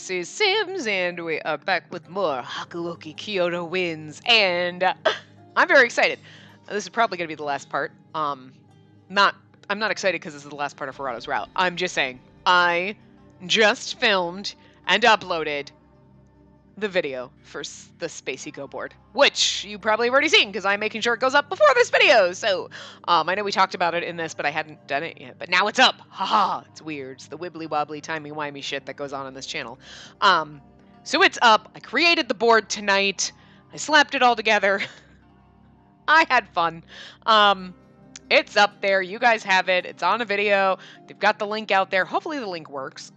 this is Sims, and we are back with more Hakuoki Kyoto wins, and I'm very excited. This is probably going to be the last part. Not, I'm not excited because this is the last part of Ferrato's route. I'm just saying, I just filmed and uploaded the video for the Spacey Go board, which you probably have already seen because I'm making sure it goes up before this video. So, I know we talked about it in this, but I hadn't done it yet. But now it's up. Haha, it's weird. It's the wibbly wobbly, timey wimey shit that goes on this channel. So it's up. I created the board tonight. I slapped it all together. I had fun. It's up there. You guys have it. It's on a video. They've got the link out there. Hopefully the link works.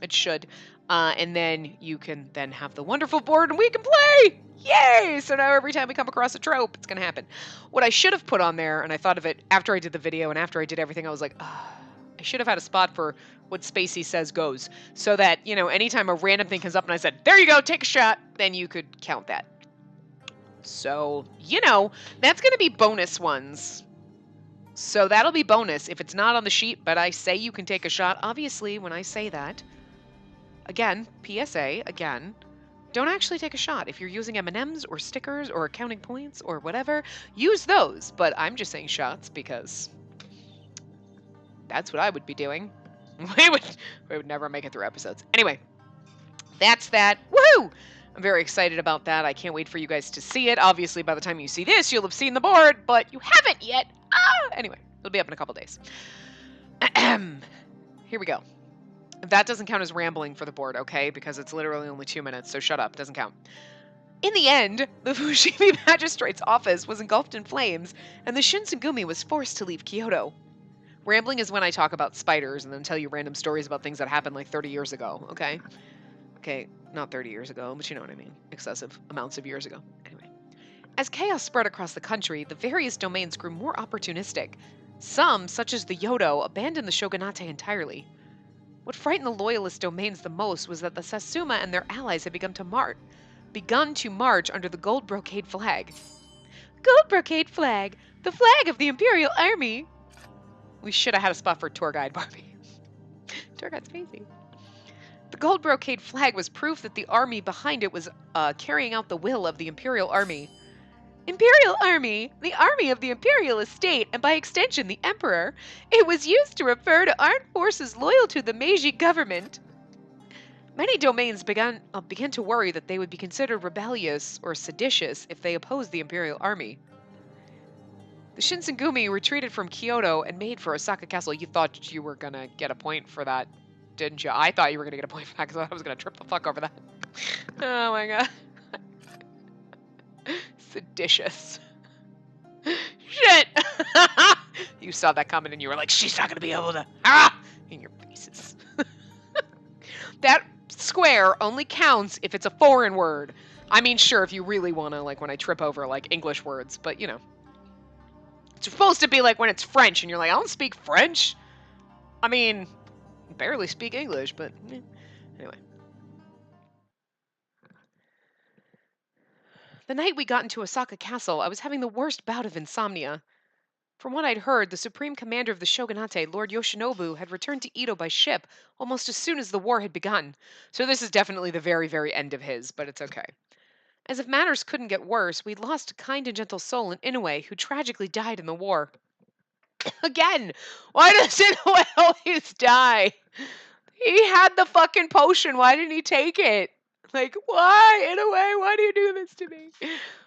It should. And then you can then have the wonderful board and we can play! Yay! So now every time we come across a trope, it's going to happen. What I should have put on there, and I thought of it after I did the video and after I did everything, I was like, I should have had a spot for what Spacey says goes. So that, you know, anytime a random thing comes up and I said, there you go, take a shot, then you could count that. So, you know, that's going to be bonus ones. So that'll be bonus if it's not on the sheet, but I say you can take a shot. Obviously, when I say that, again, PSA, again, don't actually take a shot. If you're using M&Ms or stickers or counting points or whatever, use those. But I'm just saying shots because that's what I would be doing. We would never make it through episodes. Anyway, that's that. Woohoo! I'm very excited about that. I can't wait for you guys to see it. Obviously, by the time you see this, you'll have seen the board, but you haven't yet. Anyway, it'll be up in a couple days. Here we go. That doesn't count as rambling for the board, okay? Because it's literally only 2 minutes, so shut up. Doesn't count. In the end, the Fushimi magistrate's office was engulfed in flames, and the Shinsengumi was forced to leave Kyoto. Rambling is when I talk about spiders and then tell you random stories about things that happened like 30 years ago, okay? Okay, not 30 years ago, but you know what I mean. Excessive amounts of years ago. Anyway. As chaos spread across the country, the various domains grew more opportunistic. Some, such as the Yodo, abandoned the shogunate entirely. What frightened the loyalist domains the most was that the Satsuma and their allies had begun to march under the gold brocade flag. Gold brocade flag! The flag of the Imperial Army! We should have had a spot for tour guide, Barbie. Tour guide Spacey. The gold brocade flag was proof that the army behind it was carrying out the will of the Imperial Army. Imperial Army, the army of the imperial estate, and by extension the emperor. It was used to refer to armed forces loyal to the Meiji government. Many domains began to worry that they would be considered rebellious or seditious if they opposed the imperial army. The Shinsengumi retreated from Kyoto and made for Osaka Castle. You thought you were going to get a point for that, didn't you? I thought you were going to get a point for that because I was going to trip the fuck over that. Oh my god. Seditious. Shit! You saw that coming and you were like, she's not going to be able to... in your faces. That square only counts if it's a foreign word. I mean, sure, if you really want to, like, when I trip over, like, English words, but, you know. It's supposed to be like when it's French and you're like, I don't speak French. I mean, barely speak English, but anyway. The night we got into Osaka Castle, I was having the worst bout of insomnia. From what I'd heard, the supreme commander of the shogunate, Lord Yoshinobu, had returned to Edo by ship almost as soon as the war had begun. So this is definitely the very, very end of his, but it's okay. As if matters couldn't get worse, we'd lost a kind and gentle soul in Inoue, who tragically died in the war. Again, why does Inoue always die? He had the fucking potion. Why didn't he take it? Like, why? Inoue, why do you do this to me?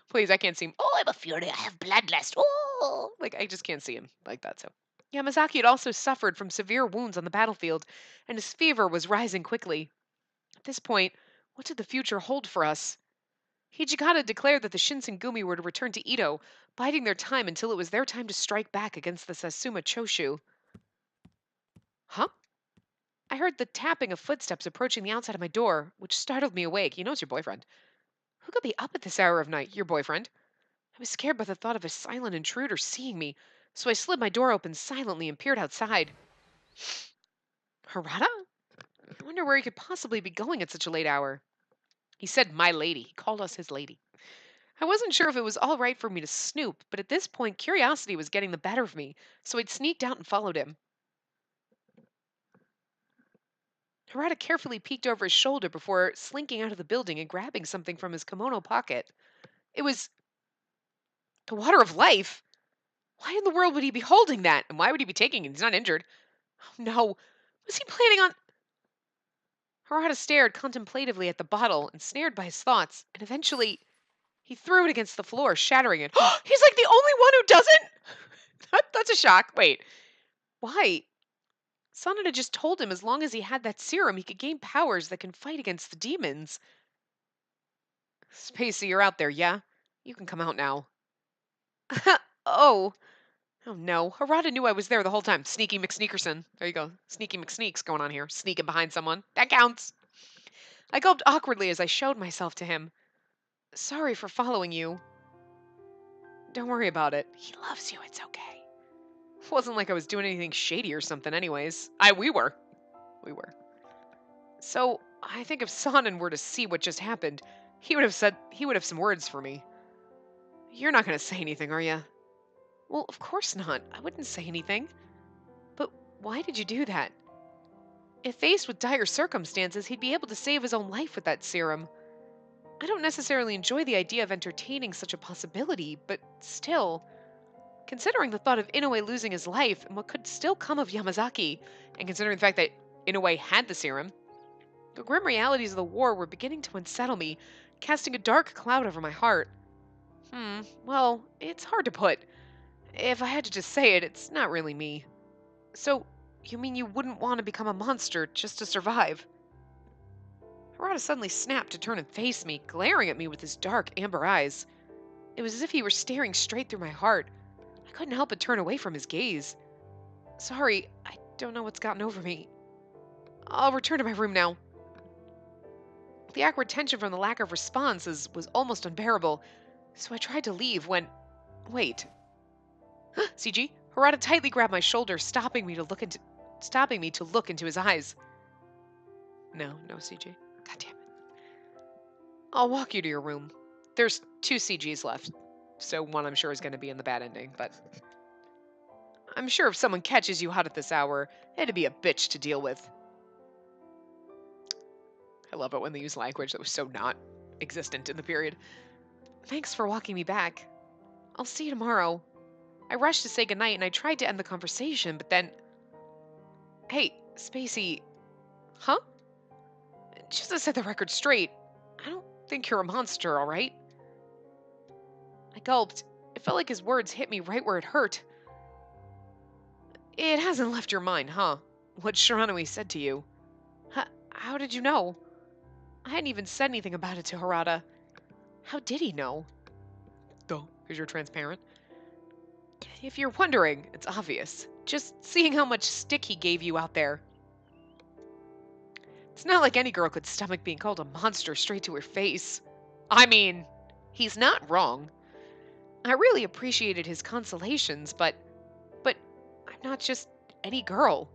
Please, I can't see him. Oh, I'm a fury. I have bloodlust. Oh, like, I just can't see him like that, so. Yamazaki had also suffered from severe wounds on the battlefield, and his fever was rising quickly. At this point, what did the future hold for us? Hijikata declared that the Shinsengumi were to return to Edo, biding their time until it was their time to strike back against the Satsuma Choshu. Huh? I heard the tapping of footsteps approaching the outside of my door, which startled me awake. You know it's your boyfriend. Who could be up at this hour of night? Your boyfriend. I was scared by the thought of a silent intruder seeing me, so I slid my door open silently and peered outside. Harada? I wonder where he could possibly be going at such a late hour. He said my lady. He called us his lady. I wasn't sure if it was all right for me to snoop, but at this point curiosity was getting the better of me, so I'd sneaked out and followed him. Harada carefully peeked over his shoulder before slinking out of the building and grabbing something from his kimono pocket. It was the water of life. Why in the world would he be holding that? And why would he be taking it? He's not injured. Oh no. Was he planning on... Harada stared contemplatively at the bottle, ensnared by his thoughts, and eventually he threw it against the floor, shattering it. He's like the only one who doesn't? That's a shock. Wait. Why? Sanada just told him as long as he had that serum, he could gain powers that can fight against the demons. Spacey, you're out there, yeah? You can come out now. Oh. Oh no. Harada knew I was there the whole time. Sneaky McSneakerson. There you go. Sneaky McSneaks going on here. Sneaking behind someone. That counts. I gulped awkwardly as I showed myself to him. Sorry for following you. Don't worry about it. He loves you. It's okay. It wasn't like I was doing anything shady or something anyways. We were. So, I think if Sonnen were to see what just happened, he would have some words for me. You're not going to say anything, are you? Well, of course not. I wouldn't say anything. But why did you do that? If faced with dire circumstances, he'd be able to save his own life with that serum. I don't necessarily enjoy the idea of entertaining such a possibility, but still, considering the thought of Inoue losing his life and what could still come of Yamazaki, and considering the fact that Inoue had the serum, the grim realities of the war were beginning to unsettle me, casting a dark cloud over my heart. Well, it's hard to put. If I had to just say it, it's not really me. So, you mean you wouldn't want to become a monster just to survive? Harada suddenly snapped to turn and face me, glaring at me with his dark, amber eyes. It was as if he were staring straight through my heart. I couldn't help but turn away from his gaze. Sorry, I don't know what's gotten over me. I'll return to my room now. The awkward tension from the lack of responses was almost unbearable, so I tried to leave when... Wait. CG, Harada tightly grabbed my shoulder, stopping me to look into his eyes. No, CG. God damn it. I'll walk you to your room. There's 2 CGs left, so one I'm sure is going to be in the bad ending, but... I'm sure if someone catches you hot at this hour, it'd be a bitch to deal with. I love it when they use language that was so not existent in the period. Thanks for walking me back. I'll see you tomorrow. I rushed to say goodnight and I tried to end the conversation, but then... Hey, Spacey... Huh? Just to set the record straight, I don't think you're a monster, alright? I gulped. It felt like his words hit me right where it hurt. It hasn't left your mind, huh? What Shiranui said to you. How did you know? I hadn't even said anything about it to Harada. How did he know? Duh, because you're transparent. If you're wondering, it's obvious. Just seeing how much stick he gave you out there. It's not like any girl could stomach being called a monster straight to her face. I mean, he's not wrong. I really appreciated his consolations, but I'm not just any girl.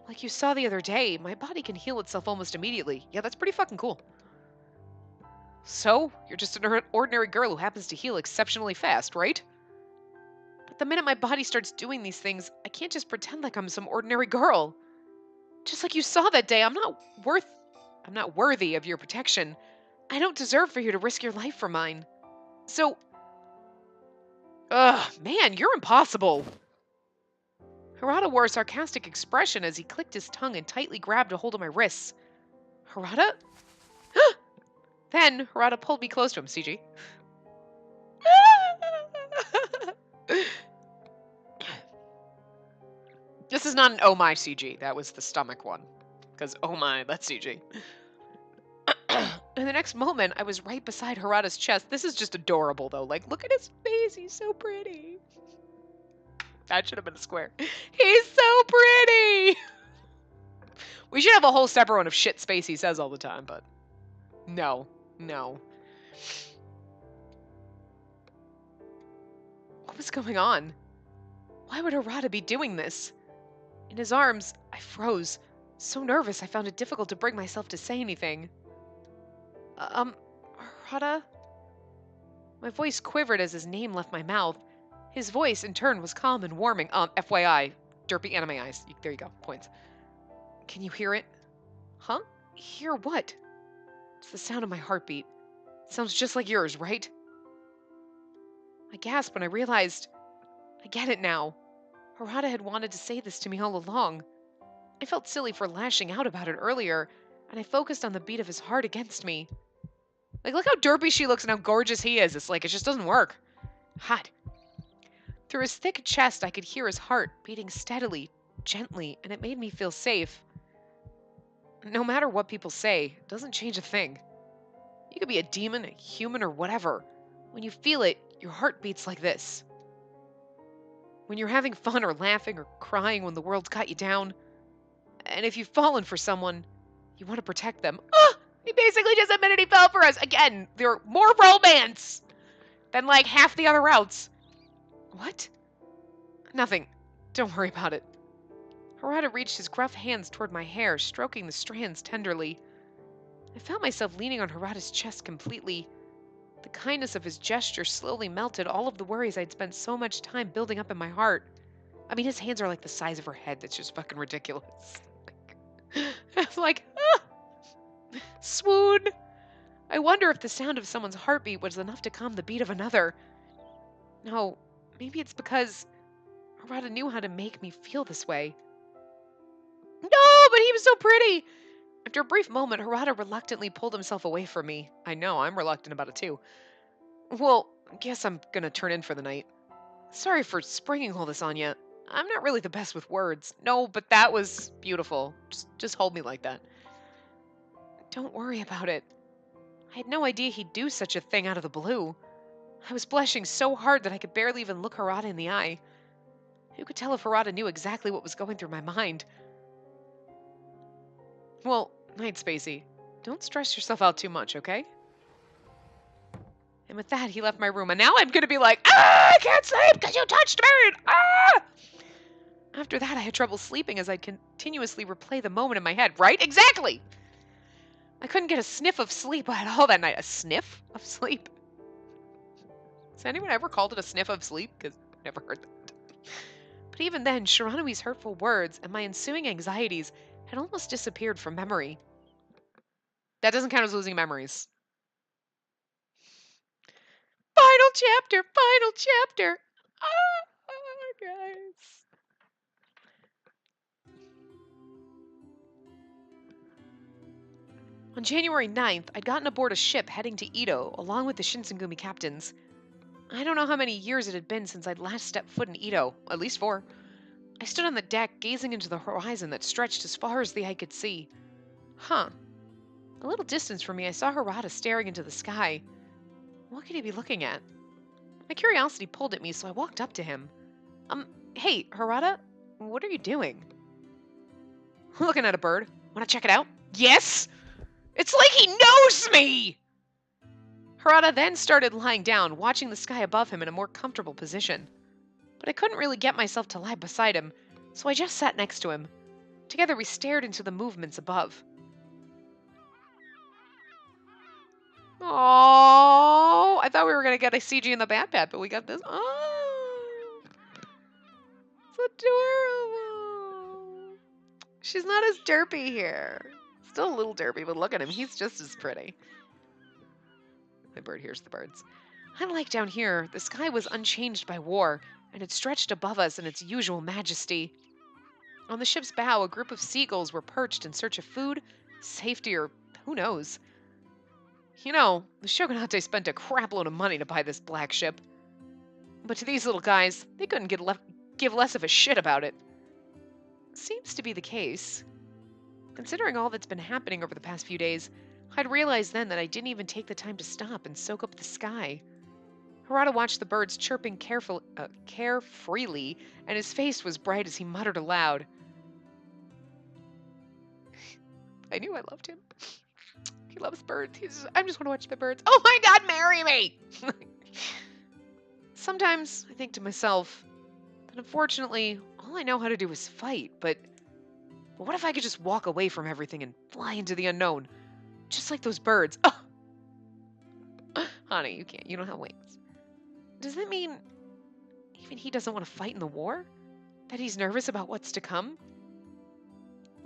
Like you saw the other day, my body can heal itself almost immediately. Yeah, that's pretty fucking cool. So, you're just an ordinary girl who happens to heal exceptionally fast, right? But the minute my body starts doing these things, I can't just pretend like I'm some ordinary girl. Just like you saw that day, I'm not worthy of your protection. I don't deserve for you to risk your life for mine. So... man, you're impossible. Harada wore a sarcastic expression as he clicked his tongue and tightly grabbed a hold of my wrists. Harada? Then, Harada pulled me close to him, CG. This is not an oh my CG. That was the stomach one. Because oh my, that's CG. In the next moment, I was right beside Harada's chest. This is just adorable, though. Like, look at his face. He's so pretty. That should have been a square. He's so pretty! We should have a whole separate one of shit Spacey says all the time, but... No. What was going on? Why would Harada be doing this? In his arms, I froze. So nervous, I found it difficult to bring myself to say anything. Harada? My voice quivered as his name left my mouth. His voice, in turn, was calm and warming. FYI, derpy anime eyes. There you go, points. Can you hear it? Huh? Hear what? It's the sound of my heartbeat. It sounds just like yours, right? I gasped when I realized I get it now. Harada had wanted to say this to me all along. I felt silly for lashing out about it earlier, and I focused on the beat of his heart against me. Like, look how derpy she looks and how gorgeous he is. It's like, it just doesn't work. Hot. Through his thick chest, I could hear his heart beating steadily, gently, and it made me feel safe. No matter what people say, it doesn't change a thing. You could be a demon, a human, or whatever. When you feel it, your heart beats like this. When you're having fun or laughing or crying when the world's got you down. And if you've fallen for someone, you want to protect them. Ah! He basically just admitted he fell for us. Again, there are more romance than like half the other routes. What? Nothing. Don't worry about it. Harada reached his gruff hands toward my hair, stroking the strands tenderly. I felt myself leaning on Harada's chest completely. The kindness of his gesture slowly melted all of the worries I'd spent so much time building up in my heart. I mean, his hands are like the size of her head. That's just fucking ridiculous. It's like, ah! Swoon. I wonder if the sound of someone's heartbeat was enough to calm the beat of another. No, maybe it's because Harada knew how to make me feel this way. No, but he was so pretty! After a brief moment, Harada reluctantly pulled himself away from me. I know, I'm reluctant about it too. Well, guess I'm gonna turn in for the night. Sorry for springing all this on you. I'm not really the best with words. No, but that was beautiful. Just hold me like that. Don't worry about it. I had no idea he'd do such a thing out of the blue. I was blushing so hard that I could barely even look Harada in the eye. Who could tell if Harada knew exactly what was going through my mind? Well, night, Spacey. Don't stress yourself out too much, okay? And with that, he left my room, and now I'm gonna be like, ah, I can't sleep because you touched me! Ah! After that, I had trouble sleeping as I'd continuously replay the moment in my head, right? Exactly! I couldn't get a sniff of sleep at all that night. A sniff of sleep? Has anyone ever called it a sniff of sleep? Because I've never heard that. But even then, Shiranomi's hurtful words and my ensuing anxieties had almost disappeared from memory. That doesn't count as losing memories. Final chapter! Final chapter! Ah, guys. On January 9th, I'd gotten aboard a ship heading to Ito along with the Shinsengumi captains. I don't know how many years it had been since I'd last stepped foot in Ito, at least 4. I stood on the deck gazing into the horizon that stretched as far as the eye could see. Huh. A little distance from me, I saw Harada staring into the sky. What could he be looking at? My curiosity pulled at me, so I walked up to him. Hey, Harada, what are you doing? Looking at a bird. Want to check it out? Yes! It's like he knows me! Harada then started lying down, watching the sky above him in a more comfortable position. But I couldn't really get myself to lie beside him, so I just sat next to him. Together we stared into the movements above. Oh, I thought we were going to get a CG in the Bad Bat, but we got this. Oh, it's adorable. She's not as derpy here. Still a little derpy, but look at him. He's just as pretty. My bird hears the birds. Unlike down here, the sky was unchanged by war, and it stretched above us in its usual majesty. On the ship's bow, a group of seagulls were perched in search of food, safety, or who knows. You know, the Shogunate spent a crapload of money to buy this black ship. But to these little guys, they couldn't give less of a shit about it. Seems to be the case. Considering all that's been happening over the past few days, I'd realized then that I didn't even take the time to stop and soak up the sky. Harada watched the birds chirping carefreely, and his face was bright as he muttered aloud. I knew I loved him. He loves birds. I'm just going to watch the birds. Oh my god, marry me! Sometimes I think to myself that unfortunately, all I know how to do is fight, but what if I could just walk away from everything and fly into the unknown? Just like those birds. Oh! Honey, you can't. You don't have wings. Does that mean even he doesn't want to fight in the war? That he's nervous about what's to come?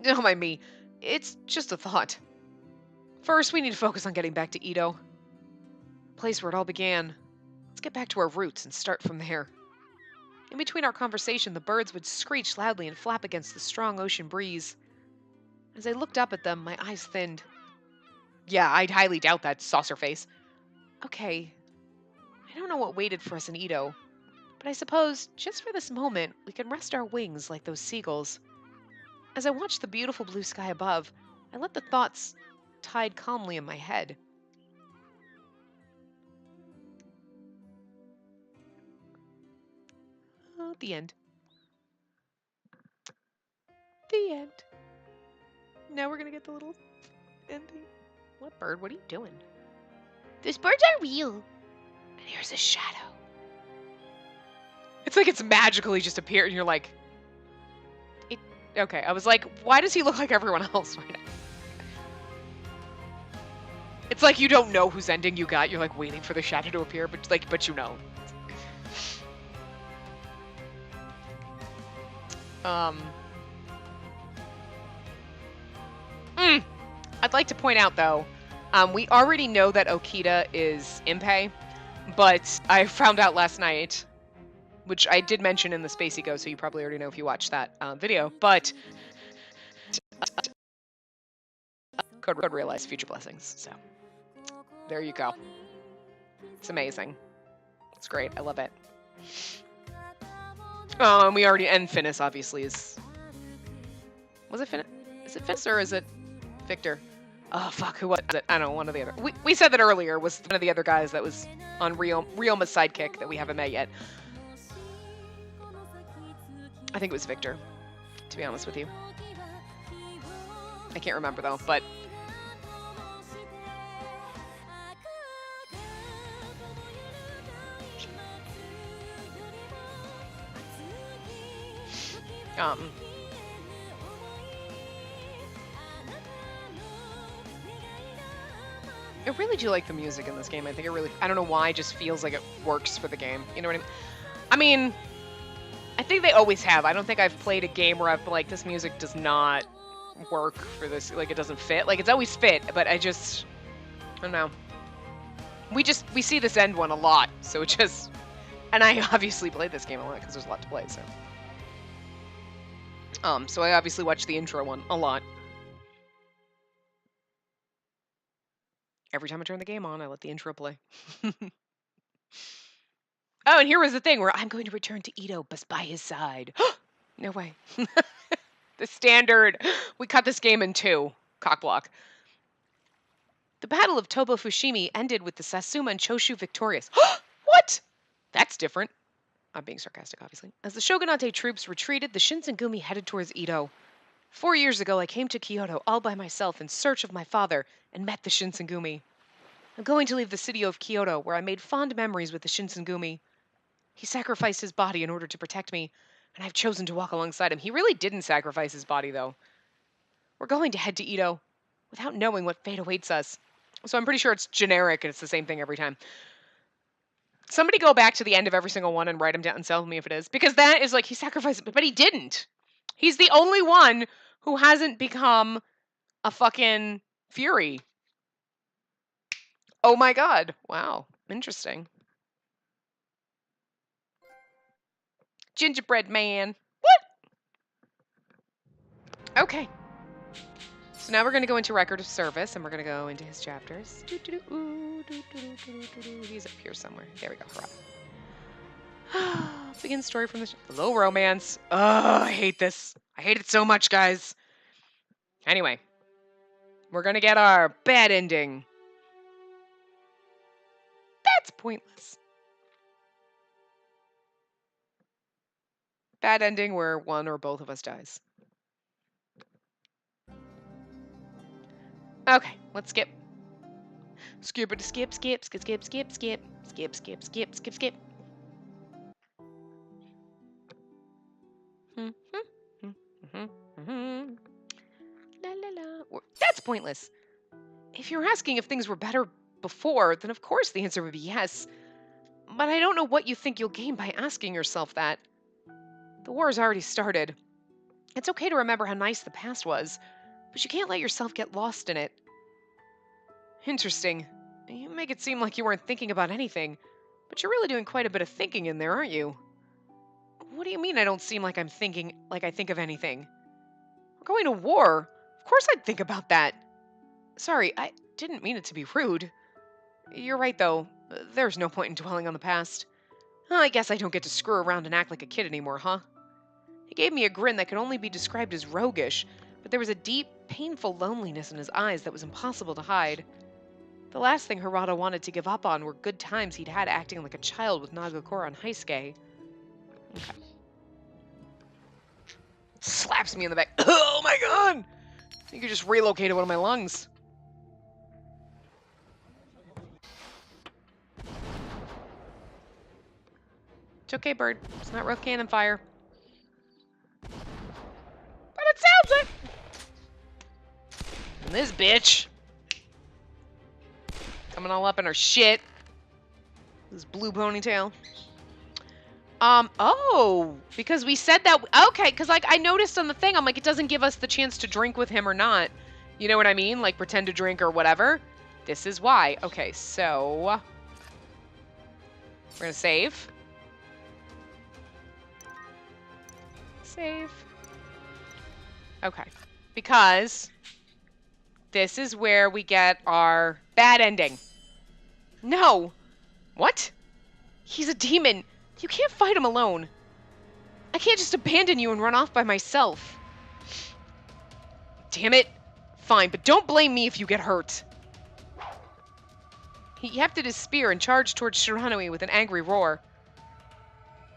Don't mind me. It's just a thought. First, we need to focus on getting back to Ito. Place where it all began. Let's get back to our roots and start from there. In between our conversation, the birds would screech loudly and flap against the strong ocean breeze. As I looked up at them, my eyes thinned. Yeah, I'd highly doubt that, saucer face. Okay, I don't know what waited for us in Ito, but I suppose, just for this moment, we can rest our wings like those seagulls. As I watched the beautiful blue sky above, I let the thoughts tide calmly in my head. The end. The end. Now we're gonna get the little ending. What bird? What are you doing? Those birds are real. And here's a shadow. It's like it's magically just appeared, and you're like, okay. I was like, why does he look like everyone else right now? It's like you don't know whose ending you got. You're like waiting for the shadow to appear, but you know. I'd like to point out though, we already know that Okita is Impei, but I found out last night, which I did mention in the Spacey Go, so you probably already know if you watched that video, but could realize future blessings, so there you go. It's amazing. It's great. I love it. Oh, and we already, and Finis obviously is, was it Finis? Is it Finis or is it Victor? Oh, fuck, who was it? I don't know, one of the other. We said that earlier, was one of the other guys that was on Ryoma's sidekick that we haven't met yet. I think it was Victor, to be honest with you. I can't remember, though, but... I really do like the music in this game. I think I don't know why, it just feels like it works for the game. You know what I mean? I mean, I think they always have. I don't think I've played a game where I've like, this music does not work for this, like it doesn't fit. Like it's always fit, but I don't know. We see this end one a lot, so it just, and I obviously played this game a lot because there's a lot to play, so. So I obviously watched the intro one a lot. Every time I turn the game on, I let the intro play. Oh, and here was the thing where I'm going to return to Ito, but by his side. No way. The standard, we cut this game in two. Cockblock. The Battle of Tobo Fushimi ended with the Satsuma and Choshu victorious. What? That's different. I'm being sarcastic, obviously. As the Shogunate troops retreated, the Shinsengumi headed towards Ito. 4 years ago, I came to Kyoto all by myself in search of my father and met the Shinsengumi. I'm going to leave the city of Kyoto, where I made fond memories with the Shinsengumi. He sacrificed his body in order to protect me, and I've chosen to walk alongside him. He really didn't sacrifice his body, though. We're going to head to Ito without knowing what fate awaits us. So I'm pretty sure it's generic and it's the same thing every time. Somebody go back to the end of every single one and write them down and tell me if it is. Because that is like, he sacrificed, but he didn't. He's the only one who hasn't become a fucking Fury. Oh my god. Wow. Interesting. Gingerbread man. What? Okay. So now we're going to go into Record of Service, and we're going to go into his chapters. He's up here somewhere. There we go. Hurrah. Begin story from the low romance. Oh, I hate this. I hate it so much, guys. Anyway. We're going to get our bad ending. That's pointless. Bad ending where one or both of us dies. Okay, let's skip. Skip it, skip, skip, skip, skip, skip, skip, skip, skip, skip, skip, skip. La la la. That's pointless. If you're asking if things were better before, then of course the answer would be yes. But I don't know what you think you'll gain by asking yourself that. The war has already started. It's okay to remember how nice the past was, but you can't let yourself get lost in it. Interesting. You make it seem like you weren't thinking about anything, but you're really doing quite a bit of thinking in there, aren't you? What do you mean I don't seem like I'm thinking like I think of anything? We're going to war. Of course I'd think about that. Sorry, I didn't mean it to be rude. You're right, though. There's no point in dwelling on the past. I guess I don't get to screw around and act like a kid anymore, huh? He gave me a grin that could only be described as roguish, but there was a deep, painful loneliness in his eyes that was impossible to hide. The last thing Harada wanted to give up on were good times he'd had acting like a child with Nagakura on Heisuke. Okay. Slaps me in the back. Oh my god! I think you just relocated one of my lungs. It's okay, bird. It's not rough cannon fire. But it sounds like... And this bitch... coming all up in her shit. This blue ponytail. Oh, because we said that... Okay, because, like, I noticed on the thing, I'm like, it doesn't give us the chance to drink with him or not. You know what I mean? Like, pretend to drink or whatever. This is why. Okay, so... we're gonna save. Save. Okay. Because... this is where we get our bad ending. No! What? He's a demon. You can't fight him alone. I can't just abandon you and run off by myself. Damn it. Fine, but don't blame me if you get hurt. He hefted his spear and charged towards Shiranui with an angry roar.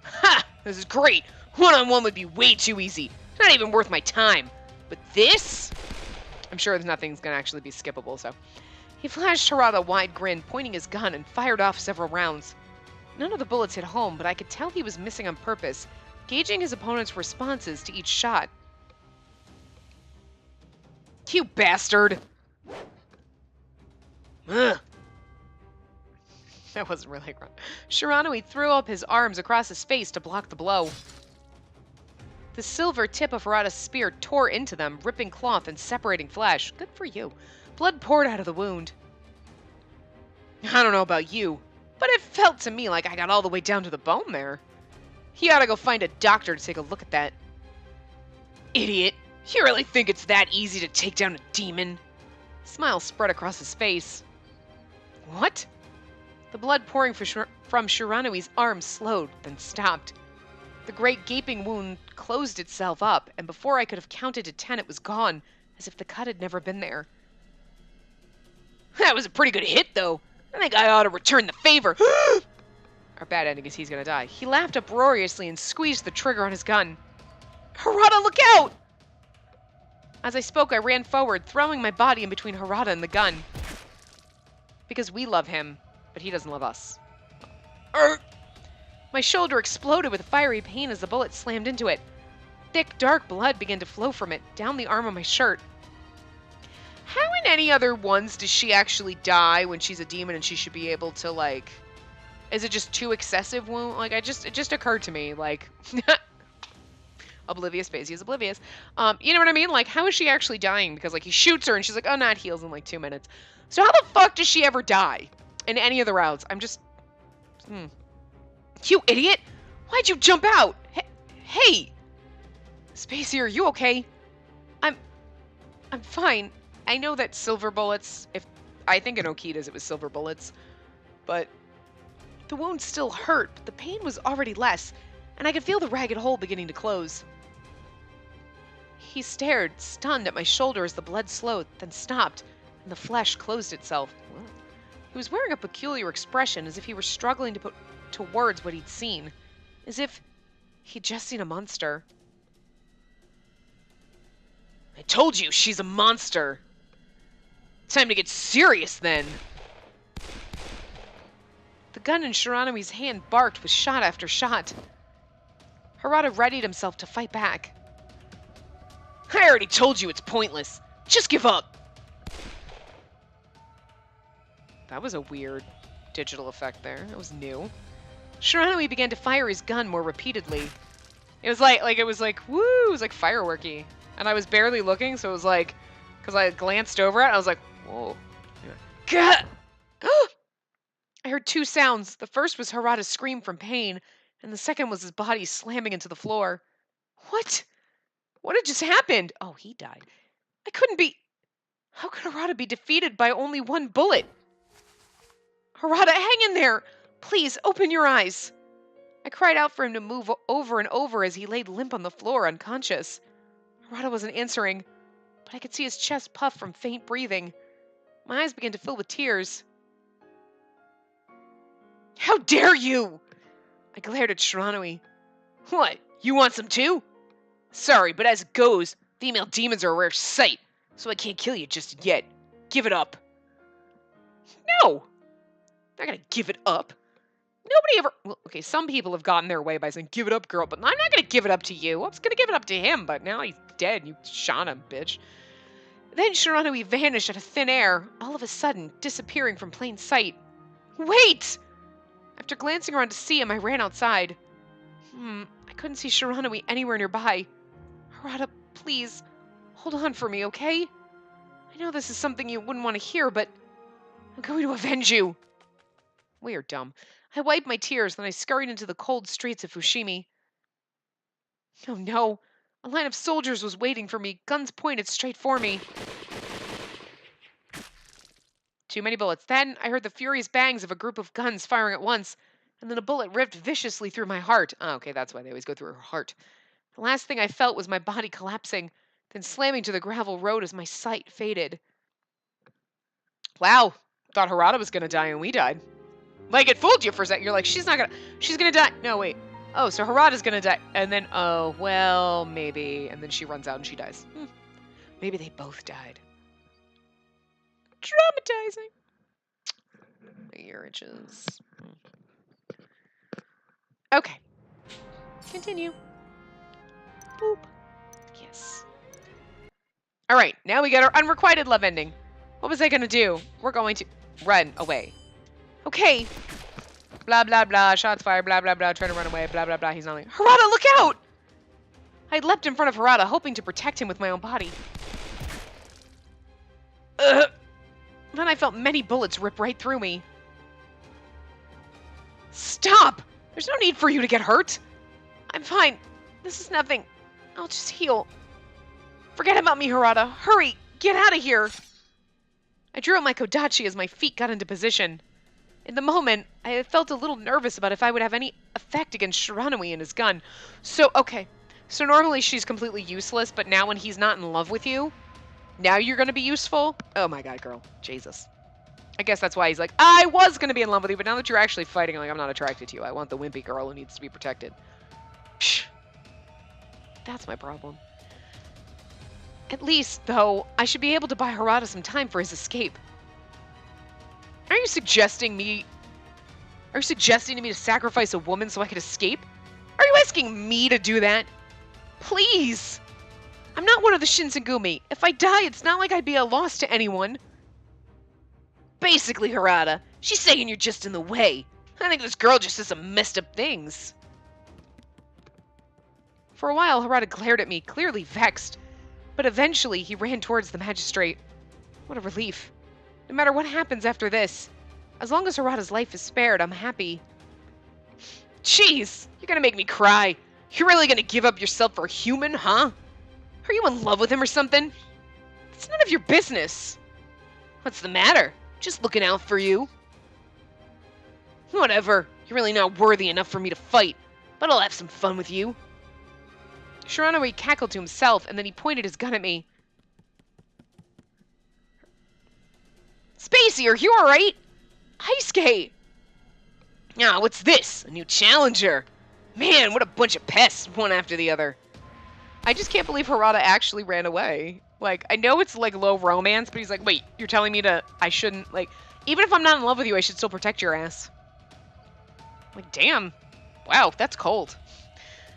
Ha! This is great. One-on-one would be way too easy. Not even worth my time. But this? I'm sure nothing's gonna actually be skippable, so... He flashed Harada a wide grin, pointing his gun, and fired off several rounds. None of the bullets hit home, but I could tell he was missing on purpose, gauging his opponent's responses to each shot. You bastard! Ugh. That wasn't really right. Shiranui threw up his arms across his face to block the blow. The silver tip of Harada's spear tore into them, ripping cloth and separating flesh. Good for you. Blood poured out of the wound. I don't know about you, but it felt to me like I got all the way down to the bone there. You ought to go find a doctor to take a look at that. Idiot. You really think it's that easy to take down a demon? A smile spread across his face. What? The blood pouring from Shiranui's arm slowed, then stopped. The great gaping wound closed itself up, and before I could have counted to 10, it was gone, as if the cut had never been there. That was a pretty good hit, though. I think I ought to return the favor. Our bad ending is he's gonna die. He laughed uproariously and squeezed the trigger on his gun. Harada, look out! As I spoke, I ran forward, throwing my body in between Harada and the gun. Because we love him, but he doesn't love us. My shoulder exploded with fiery pain as the bullet slammed into it. Thick, dark blood began to flow from it, down the arm of my shirt. How in any other ones does she actually die when she's a demon and she should be able to, like... Is it just too excessive wound? Like, it just occurred to me, like... Oblivious, Spacey is oblivious. You know what I mean? Like, how is she actually dying? Because, like, he shoots her and she's like, oh, no, it heals in, like, 2 minutes. So how the fuck does she ever die? In any of the routes? I'm just... You idiot! Why'd you jump out? Hey! Spacey, are you okay? I'm fine. I know that silver bullets, I think in Okita's it was silver bullets, but the wound still hurt, but the pain was already less, and I could feel the ragged hole beginning to close. He stared, stunned, at my shoulder as the blood slowed, then stopped, and the flesh closed itself. He was wearing a peculiar expression, as if he were struggling to put to words what he'd seen, as if he'd just seen a monster. I told you, she's a monster! Time to get serious, then! The gun in Shiranui's hand barked with shot after shot. Harada readied himself to fight back. I already told you it's pointless. Just give up! That was a weird digital effect there. That was new. Shiranui began to fire his gun more repeatedly. It was like, woo! It was like fireworky. And I was barely looking, so it was like, because I glanced over it. I was like, whoa. Gah! I heard two sounds. The first was Harada's scream from pain, and the second was his body slamming into the floor. What? What had just happened? Oh, he died. I couldn't be... How could Harada be defeated by only one bullet? Harada, hang in there! Please, open your eyes! I cried out for him to move over and over as he laid limp on the floor, unconscious. Harada wasn't answering, but I could see his chest puff from faint breathing. My eyes began to fill with tears. How dare you! I glared at Shiranui. What, you want some too? Sorry, but as it goes, female demons are a rare sight, so I can't kill you just yet. Give it up. No! I'm not gonna give it up. Nobody ever... Well, okay, some people have gotten their way by saying, give it up, girl, but I'm not gonna give it up to you. I was gonna give it up to him, but now he's dead and you shot him, bitch. Then Shiranui vanished out of thin air, all of a sudden, disappearing from plain sight. Wait! After glancing around to see him, I ran outside. I couldn't see Shiranui anywhere nearby. Harada, please, hold on for me, okay? I know this is something you wouldn't want to hear, but I'm going to avenge you. We are dumb. I wiped my tears, then I scurried into the cold streets of Fushimi. Oh no, a line of soldiers was waiting for me, guns pointed straight for me. Too many bullets. Then I heard the furious bangs of a group of guns firing at once, and then a bullet ripped viciously through my heart. Oh, okay, that's why they always go through her heart. The last thing I felt was my body collapsing, then slamming to the gravel road as my sight faded. Wow, thought Harada was gonna die and we died. Like, it fooled you for a sec. You're like, she's gonna die. No, wait. Oh, so Harada's gonna die. And then, oh, well, maybe. And then she runs out and she dies. Maybe they both died. Traumatizing. My ear itches. Okay. Continue. Boop. Yes. All right, now we get our unrequited love ending. What was I gonna do? We're going to run away. Okay. Blah, blah, blah. Shots fired. Blah, blah, blah. Trying to run away. Blah, blah, blah. He's not like, Harada, look out! I leapt in front of Harada, hoping to protect him with my own body. Then I felt many bullets rip right through me. Stop! There's no need for you to get hurt. I'm fine. This is nothing. I'll just heal. Forget about me, Harada. Hurry! Get out of here! I drew out my kodachi as my feet got into position. In the moment, I felt a little nervous about if I would have any effect against Shiranui and his gun. So, okay. So normally she's completely useless, but now when he's not in love with you, now you're going to be useful? Oh my god, girl. Jesus. I guess that's why he's like, I was going to be in love with you, but now that you're actually fighting, like, I'm not attracted to you. I want the wimpy girl who needs to be protected. Psh. That's my problem. At least, though, I should be able to buy Harada some time for his escape. Are you suggesting to me to sacrifice a woman so I could escape? Are you asking me to do that? Please! I'm not one of the Shinsengumi. If I die, it's not like I'd be a loss to anyone. Basically, Harada, she's saying you're just in the way. I think this girl just says some messed up things. For a while, Harada glared at me, clearly vexed. But eventually, he ran towards the magistrate. What a relief. No matter what happens after this, as long as Harada's life is spared, I'm happy. Jeez, you're gonna make me cry. You're really gonna give up yourself for a human, huh? Are you in love with him or something? It's none of your business. What's the matter? Just looking out for you. Whatever. You're really not worthy enough for me to fight, but I'll have some fun with you. Shiranui cackled to himself, and then he pointed his gun at me. Spacey, are you alright? Heisuke! Ah, what's this? A new challenger. Man, what a bunch of pests, one after the other. I just can't believe Harada actually ran away. Like, I know it's, like, low romance, but he's like, wait, you're telling me I shouldn't, like, even if I'm not in love with you, I should still protect your ass. Like, damn. Wow, that's cold.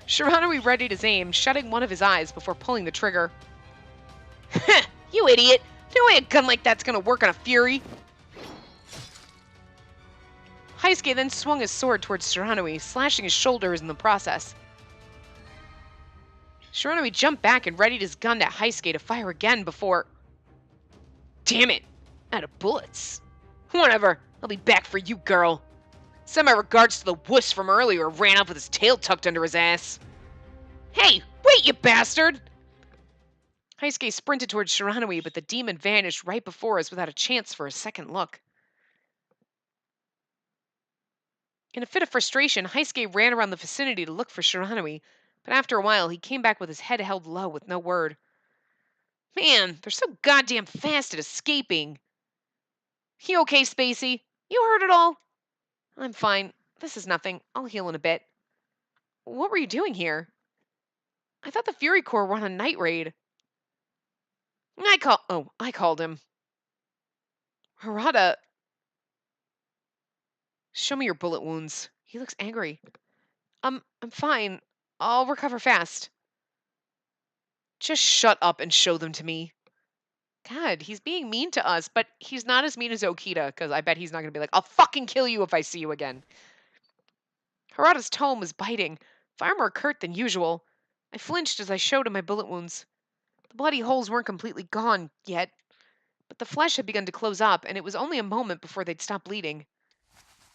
Shiranui readied his aim, shutting one of his eyes before pulling the trigger. Heh, you idiot! No way a gun like that's gonna work on a Fury! Heisuke then swung his sword towards Shiranui, slashing his shoulders in the process. Shiranui jumped back and readied his gun at Heisuke to fire again before... Damn it! Out of bullets. Whatever. I'll be back for you, girl. Send my regards to the wuss from earlier who ran off with his tail tucked under his ass. Hey, wait, you bastard! Heisuke sprinted towards Shiranui, but the demon vanished right before us without a chance for a second look. In a fit of frustration, Heisuke ran around the vicinity to look for Shiranui, but after a while he came back with his head held low with no word. Man, they're so goddamn fast at escaping. You okay, Spacey? You hurt at all? I'm fine. This is nothing. I'll heal in a bit. What were you doing here? I thought the Fury Corps were on a night raid. I called him. Harada. Show me your bullet wounds. He looks angry. I'm fine. I'll recover fast. Just shut up and show them to me. God, he's being mean to us, but he's not as mean as Okita, because I bet he's not going to be like, I'll fucking kill you if I see you again. Harada's tone was biting, far more curt than usual. I flinched as I showed him my bullet wounds. The bloody holes weren't completely gone yet, but the flesh had begun to close up, and it was only a moment before they'd stop bleeding.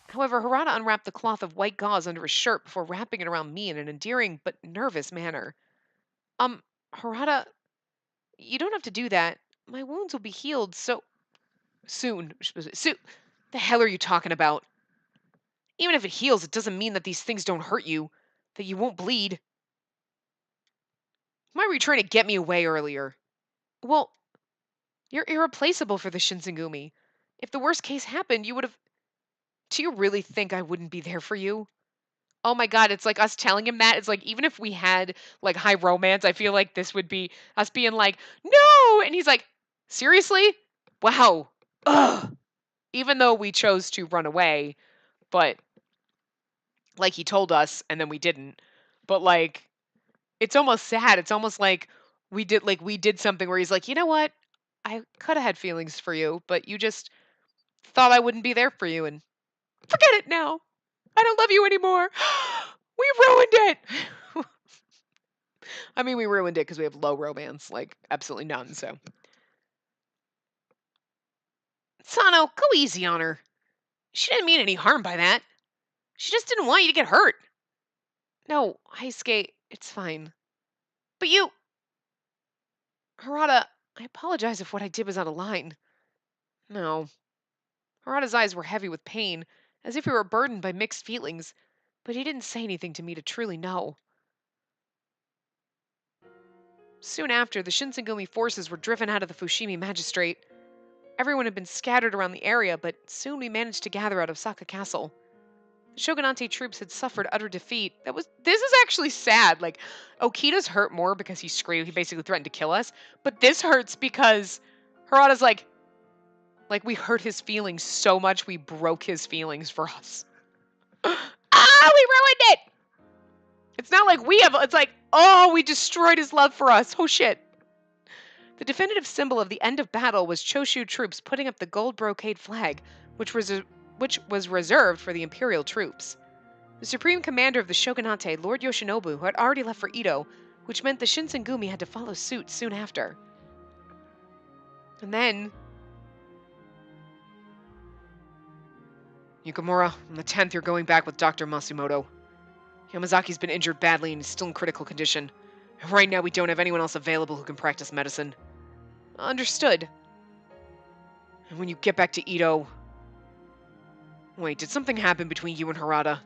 However, Harada unwrapped the cloth of white gauze under his shirt before wrapping it around me in an endearing but nervous manner. Harada, you don't have to do that. My wounds will be healed soon. The hell are you talking about? Even if it heals, it doesn't mean that these things don't hurt you, that you won't bleed. Why were you trying to get me away earlier? Well, you're irreplaceable for the Shinsengumi. If the worst case happened, you would have... Do you really think I wouldn't be there for you? Oh my god, it's like us telling him that. It's like, even if we had, like, high romance, I feel like this would be us being like, no! And he's like, seriously? Wow. Ugh. Even though we chose to run away, but, like, he told us, and then we didn't. But, like, it's almost sad. It's almost like we did something where he's like, you know what? I could have had feelings for you, but you just thought I wouldn't be there for you, and forget it now. I don't love you anymore. We ruined it. I mean, we ruined it because we have low romance, like absolutely none. So, Sano, go easy on her. She didn't mean any harm by that. She just didn't want you to get hurt. No, Heisuke, it's fine. But you, Harada, I apologize if what I did was out of line. No. Harada's eyes were heavy with pain, as if he were burdened by mixed feelings, but he didn't say anything to me to truly know. Soon after, the Shinsengumi forces were driven out of the Fushimi magistrate. Everyone had been scattered around the area, but soon we managed to gather out of Saka Castle. The Shogunate troops had suffered utter defeat. This is actually sad. Like, Okita's hurt more because he screamed. He basically threatened to kill us. But this hurts because Harada's like, we hurt his feelings so much we broke his feelings for us. We ruined it! It's not like it's like, oh, we destroyed his love for us. Oh, shit. The definitive symbol of the end of battle was Choshu troops putting up the gold brocade flag, which was reserved for the imperial troops. The supreme commander of the shogunate, Lord Yoshinobu, had already left for Edo, which meant the Shinsengumi had to follow suit soon after. And then... Yukimura, on the 10th you're going back with Dr. Masumoto. Yamazaki's been injured badly and is still in critical condition. And right now we don't have anyone else available who can practice medicine. Understood. And when you get back to Edo... Wait, did something happen between you and Harada?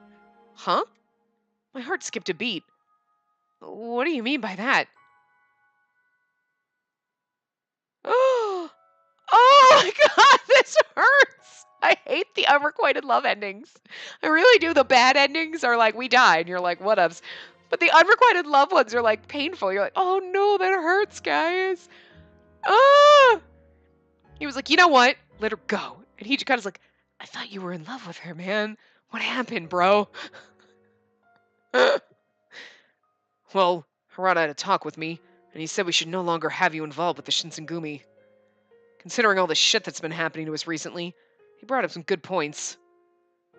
Huh? My heart skipped a beat. What do you mean by that? Oh, oh my god, this hurts! I hate the unrequited love endings. I really do. The bad endings are like, we died, and you're like, whatevs. But the unrequited love ones are like painful. You're like, oh no, that hurts, guys. Ah! He was like, you know what? Let her go. And he just kind of like, I thought you were in love with her, man. What happened, bro? Well, Harada had a talk with me, and he said we should no longer have you involved with the Shinsengumi. Considering all the shit that's been happening to us recently, he brought up some good points.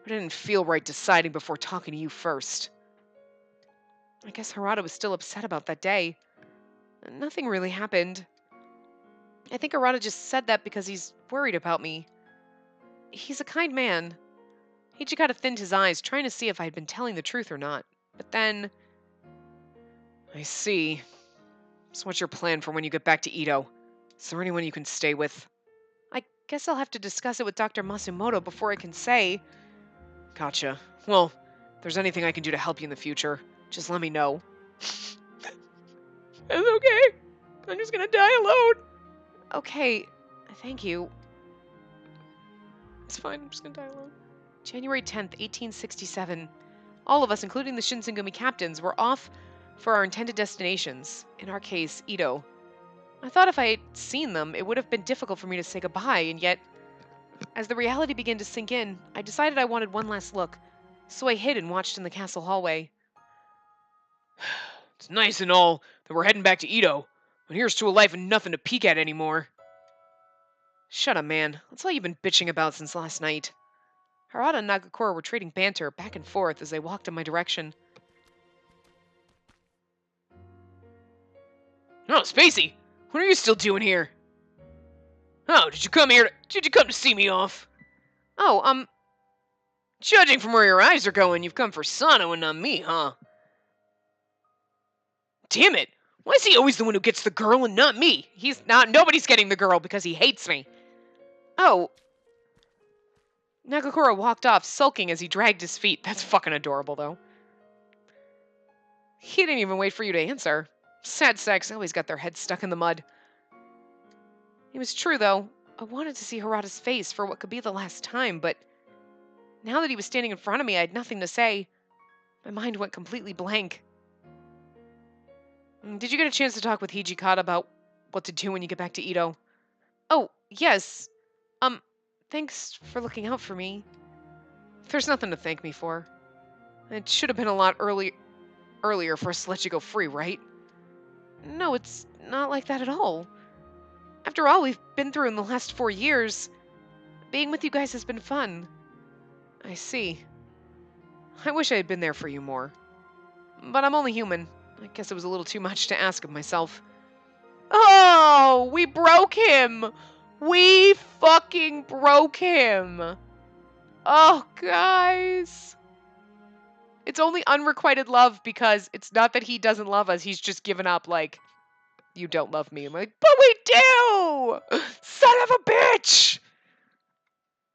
But I didn't feel right deciding before talking to you first. I guess Harada was still upset about that day. Nothing really happened. I think Arata just said that because he's worried about me. He's a kind man. Hijikata thinned his eyes, trying to see if I had been telling the truth or not. But then... I see. So what's your plan for when you get back to Edo? Is there anyone you can stay with? I guess I'll have to discuss it with Dr. Masumoto before I can say. Gotcha. Well, if there's anything I can do to help you in the future, just let me know. It's okay. I'm just gonna die alone. Okay, thank you. It's fine, I'm just gonna die alone. January 10th, 1867. All of us, including the Shinsengumi captains, were off for our intended destinations. In our case, Edo. I thought if I had seen them, it would have been difficult for me to say goodbye, and yet, as the reality began to sink in, I decided I wanted one last look, so I hid and watched in the castle hallway. It's nice and all that we're heading back to Edo, but here's to a life and nothing to peek at anymore. Shut up, man. That's all you've been bitching about since last night. Harada and Nagakura were trading banter back and forth as they walked in my direction. Oh, Spacey! What are you still doing here? Oh, did you come to see me off? Oh, judging from where your eyes are going, you've come for Sano and not me, huh? Damn it! Why is he always the one who gets the girl and not me? Nobody's getting the girl because he hates me. Oh. Nagakura walked off, sulking as he dragged his feet. That's fucking adorable, though. He didn't even wait for you to answer. Sad sacks always got their heads stuck in the mud. It was true, though. I wanted to see Harada's face for what could be the last time, but now that he was standing in front of me, I had nothing to say. My mind went completely blank. Did you get a chance to talk with Hijikata about what to do when you get back to Edo? Oh, yes. Thanks for looking out for me. There's nothing to thank me for. It should have been a lot earlier for us to let you go free, right? No, it's not like that at all. After all we've been through in the last 4 years, being with you guys has been fun. I see. I wish I had been there for you more. But I'm only human. I guess it was a little too much to ask of myself. Oh, we broke him! We fucking broke him! Oh, guys. It's only unrequited love because it's not that he doesn't love us. He's just given up, like, you don't love me. I'm like, but we do! Son of a bitch!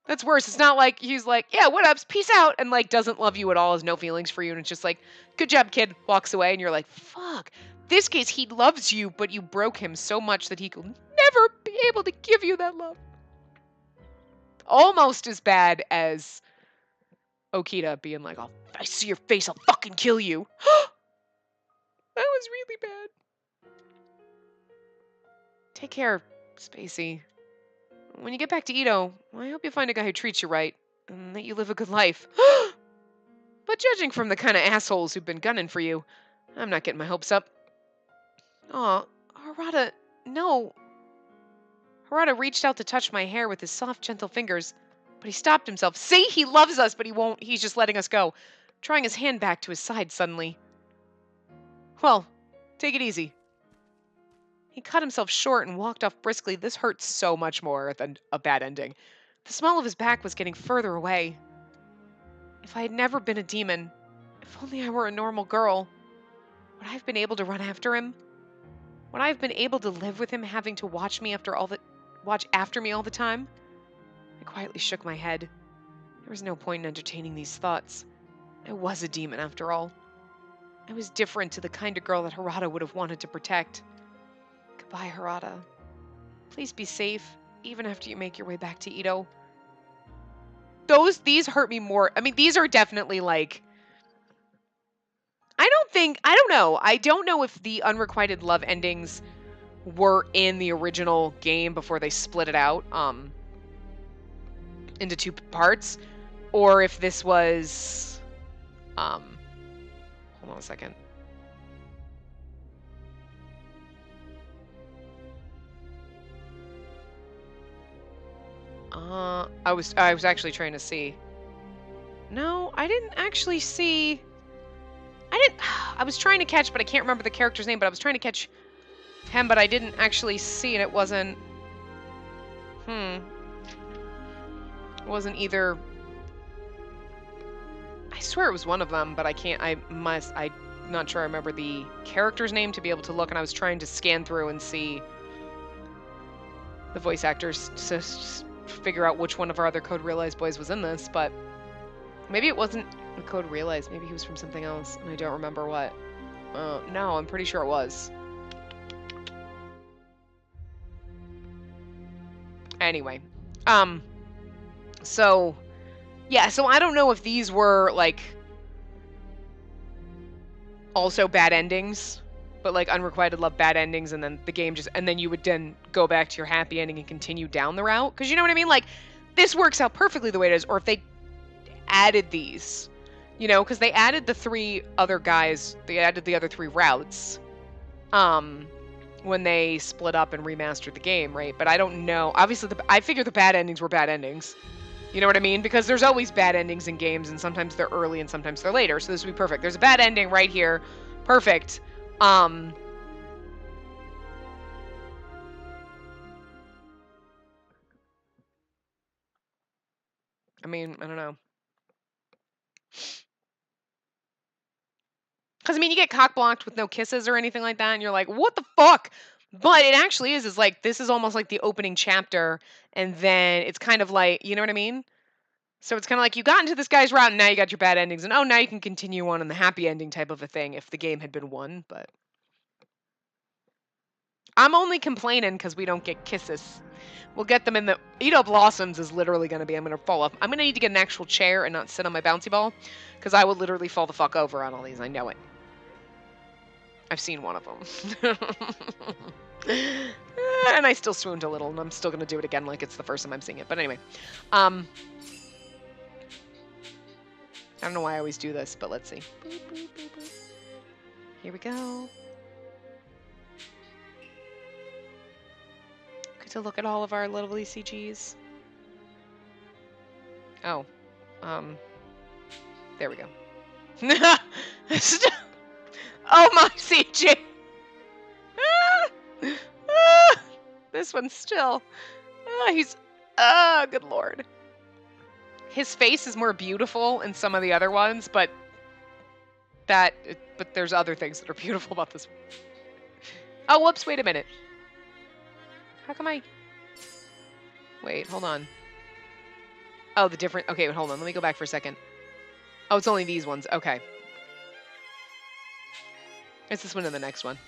That's worse. It's not like he's like, yeah, what ups, peace out, and like doesn't love you at all, has no feelings for you, and it's just like, good job, kid, walks away, and you're like, fuck. This case, he loves you, but you broke him so much that he could never be able to give you that love. Almost as bad as Okita being like, oh, if I see your face, I'll fucking kill you. That was really bad. Take care, Spacey. When you get back to Edo, I hope you find a guy who treats you right, and that you live a good life. But judging from the kind of assholes who've been gunning for you, I'm not getting my hopes up. Aw, Harada, no. Harada reached out to touch my hair with his soft, gentle fingers, but he stopped himself. See, he loves us, but he won't. He's just letting us go, drawing his hand back to his side suddenly. Well, take it easy. He cut himself short and walked off briskly. This hurt so much more than a bad ending. The smell of his back was getting further away. If I had never been a demon, if only I were a normal girl, would I have been able to run after him? Would I have been able to live with him having to watch after me all the time? I quietly shook my head. There was no point in entertaining these thoughts. I was a demon after all. I was different to the kind of girl that Harada would have wanted to protect. Goodbye, Harada. Please be safe, even after you make your way back to Edo. These hurt me more. I mean, these are definitely like... I don't know. I don't know if the unrequited love endings were in the original game before they split it out into 2 parts, or if this was... hold on a second. I was actually trying to see. No, I didn't actually see. I was trying to catch, but I can't remember the character's name, but I was trying to catch him, but I didn't actually see, and it wasn't. It wasn't either... I swear it was one of them, but I'm not sure I remember the character's name to be able to look, and I was trying to scan through and see the voice actors to figure out which one of our other Code Realize boys was in this, but maybe it wasn't the Code Realize. Maybe he was from something else, and I don't remember what. No, I'm pretty sure it was. Anyway, so, yeah, so I don't know if these were, like, also bad endings, but, like, unrequited love bad endings, and then the game just, and then you would then go back to your happy ending and continue down the route, because you know what I mean? Like, this works out perfectly the way it is, or if they added these, you know, because they added the 3 other guys, they added the other 3 routes, when they split up and remastered the game, right? But I don't know. Obviously, I figure the bad endings were bad endings. You know what I mean? Because there's always bad endings in games, and sometimes they're early and sometimes they're later. So this would be perfect. There's a bad ending right here. Perfect. I mean, I don't know. Because, I mean, you get cock-blocked with no kisses or anything like that, and you're like, what the fuck? But it actually is like, this is almost like the opening chapter, and then it's kind of like, you know what I mean? So it's kind of like you got into this guy's route, and now you got your bad endings, and oh, now you can continue on in the happy ending type of a thing if the game had been won, but... I'm only complaining because we don't get kisses. We'll get them in the... Eat Up Blossoms is literally going to be... I'm going to fall off. I'm going to need to get an actual chair and not sit on my bouncy ball, because I would literally fall the fuck over on all these. I know it. I've seen one of them. And I still swooned a little, and I'm still going to do it again like it's the first time I'm seeing it. But anyway. I don't know why I always do this, but let's see. Boop, boop, boop, boop. Here we go. Good to look at all of our lovely CGs. Oh. There we go. Oh my CG! This one's still... he's... good lord. His face is more beautiful in some of the other ones, but there's other things that are beautiful about this one. Oh, whoops, wait a minute. How come I... Wait, hold on. Oh, the different... Okay, hold on, let me go back for a second. Oh, it's only these ones, okay. It's this one and the next one.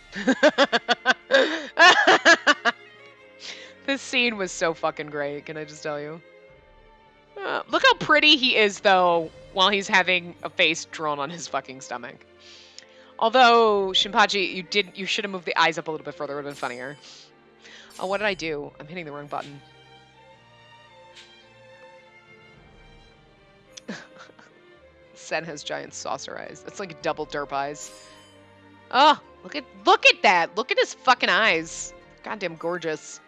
This scene was so fucking great, can I just tell you? Look how pretty he is, though, while he's having a face drawn on his fucking stomach. Although, Shinpachi, you should have moved the eyes up a little bit further. It would have been funnier. Oh, what did I do? I'm hitting the wrong button. Sen has giant saucer eyes. It's like double derp eyes. Oh, look at that. Look at his fucking eyes. Goddamn gorgeous.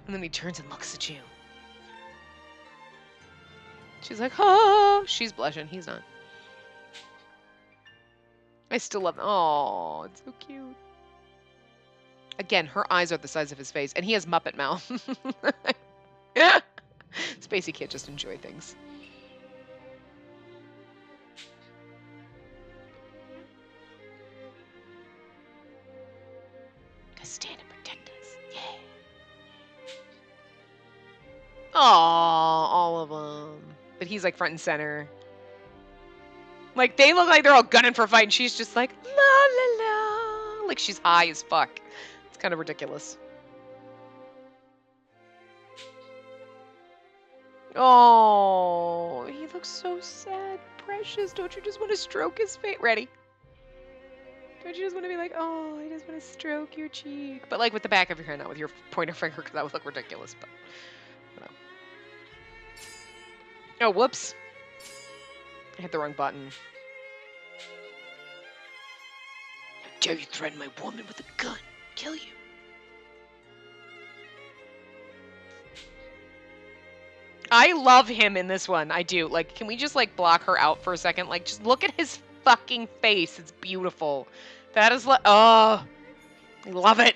And then he turns and looks at you. She's like, oh, she's blushing. He's not. I still love them. Oh, it's so cute. Again, her eyes are the size of his face, and he has Muppet mouth. Spacey can't just enjoy things. Stand and protect us. Yeah. Aw, all of them. But he's like front and center. Like, they look like they're all gunning for a fight, and she's just like, la la la. Like, she's high as fuck. It's kind of ridiculous. Oh, he looks so sad. Precious. Don't you just want to stroke his face? Ready? Don't you just want to be like, oh, I just want to stroke your cheek? But, like, with the back of your hand, not with your pointer finger, because that would look ridiculous. But, oh, whoops. I hit the wrong button. How dare you threaten my woman with a gun? Kill you. I love him in this one. I do. Like, can we just, like, block her out for a second? Like, just look at his fucking face. It's beautiful. That is like, oh, I love it.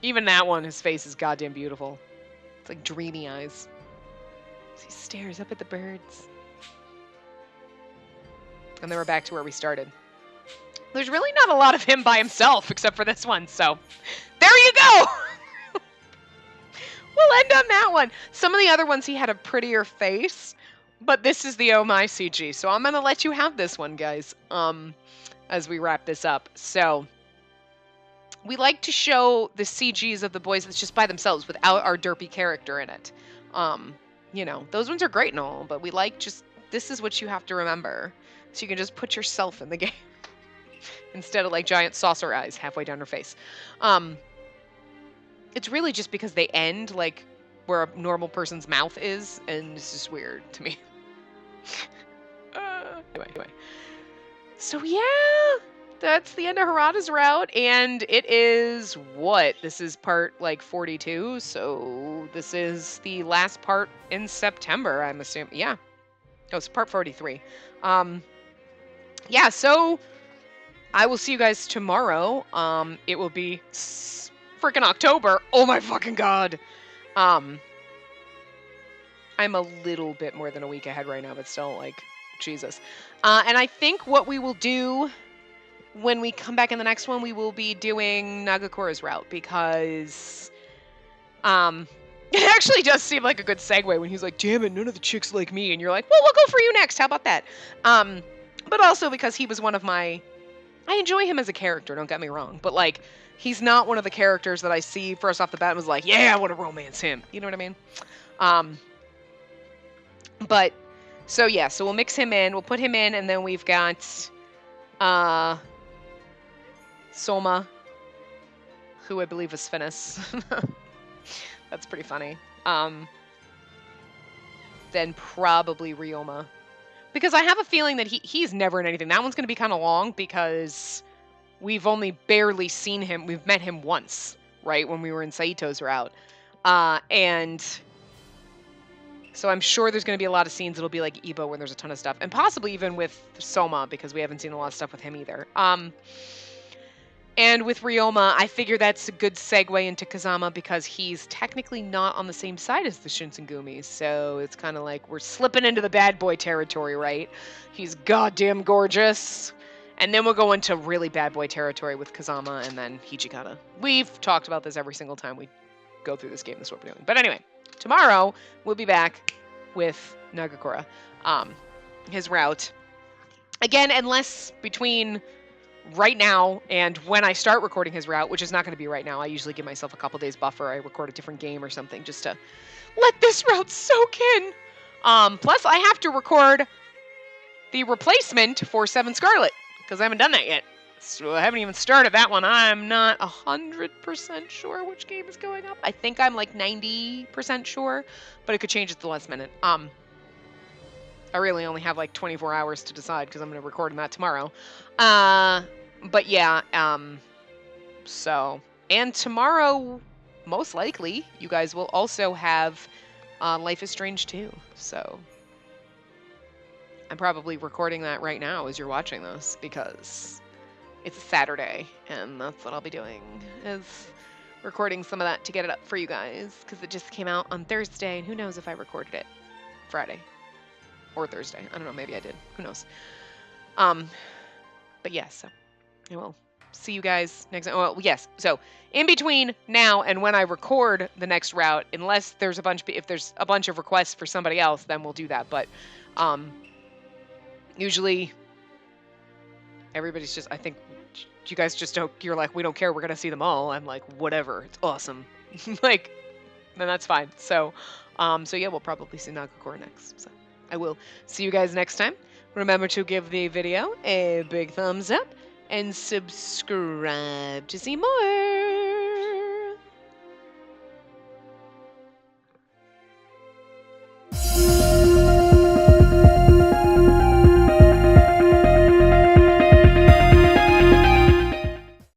Even that one, his face is goddamn beautiful. It's like dreamy eyes. He stares up at the birds. And then we're back to where we started. There's really not a lot of him by himself, except for this one, so there you go! We'll end on that one. Some of the other ones he had a prettier face, but this is the Oh My CG, so I'm gonna let you have this one, guys, as we wrap this up. So, we like to show the CGs of the boys that's just by themselves without our derpy character in it. You know, those ones are great and all, but we like just, this is what you have to remember. So you can just put yourself in the game. Instead of like giant saucer eyes halfway down her face. It's really just because they end like where a normal person's mouth is, and it's just weird to me. Anyway. So yeah, that's the end of Harada's route, and it is what? This is part like 42, so this is the last part in September, I'm assuming. Yeah. Oh, it's part 43. Yeah, so I will see you guys tomorrow. It will be freaking October. Oh my fucking god. I'm a little bit more than a week ahead right now, but still, like, Jesus. And I think what we will do when we come back in the next one, we will be doing Nagakura's route, because it actually does seem like a good segue when he's like, damn it, none of the chicks like me, and you're like, well, we'll go for you next, how about that? But also because he was one of my, I enjoy him as a character, don't get me wrong, but like, he's not one of the characters that I see first off the bat and was like, yeah, I want to romance him, you know what I mean? But, so yeah, so we'll mix him in, we'll put him in, and then we've got, Soma, who I believe is Finis. That's pretty funny. Then probably Ryoma. Because I have a feeling that he's never in anything. That one's going to be kind of long because we've only barely seen him. We've met him once, right, when we were in Saito's route. And so I'm sure there's going to be a lot of scenes that'll be like Ibo when there's a ton of stuff. And possibly even with Soma, because we haven't seen a lot of stuff with him either. And with Ryoma, I figure that's a good segue into Kazama because he's technically not on the same side as the Shinsengumi. So it's kind of like we're slipping into the bad boy territory, right? He's goddamn gorgeous. And then we'll go into really bad boy territory with Kazama and then Hijikata. We've talked about this every single time we go through this game. That's what we're doing. But anyway, tomorrow we'll be back with Nagakura. His route. Again, unless between right now and when I start recording his route, which is not going to be right now. I usually give myself a couple days buffer. I record a different game or something just to let this route soak in. Plus, I have to record the replacement for 7 Scarlet because I haven't done that yet. So I haven't even started that one. I'm not 100% sure which game is going up. I think I'm like 90% sure, but it could change at the last minute. I really only have like 24 hours to decide because I'm going to record that tomorrow. But yeah, so, and tomorrow, most likely, you guys will also have Life is Strange 2. So, I'm probably recording that right now as you're watching this because it's a Saturday, and that's what I'll be doing, is recording some of that to get it up for you guys because it just came out on Thursday, and who knows if I recorded it Friday. Or Thursday. I don't know. Maybe I did. Who knows? But yes, so I will see you guys next time. Well, yes. So in between now and when I record the next route, unless there's if there's a bunch of requests for somebody else, then we'll do that. But usually everybody's just, I think you guys just don't, you're like, we don't care. We're going to see them all. I'm like, whatever. It's awesome. Like, then that's fine. So yeah, we'll probably see Nagakura next. So I will see you guys next time. Remember to give the video a big thumbs up and subscribe to see more.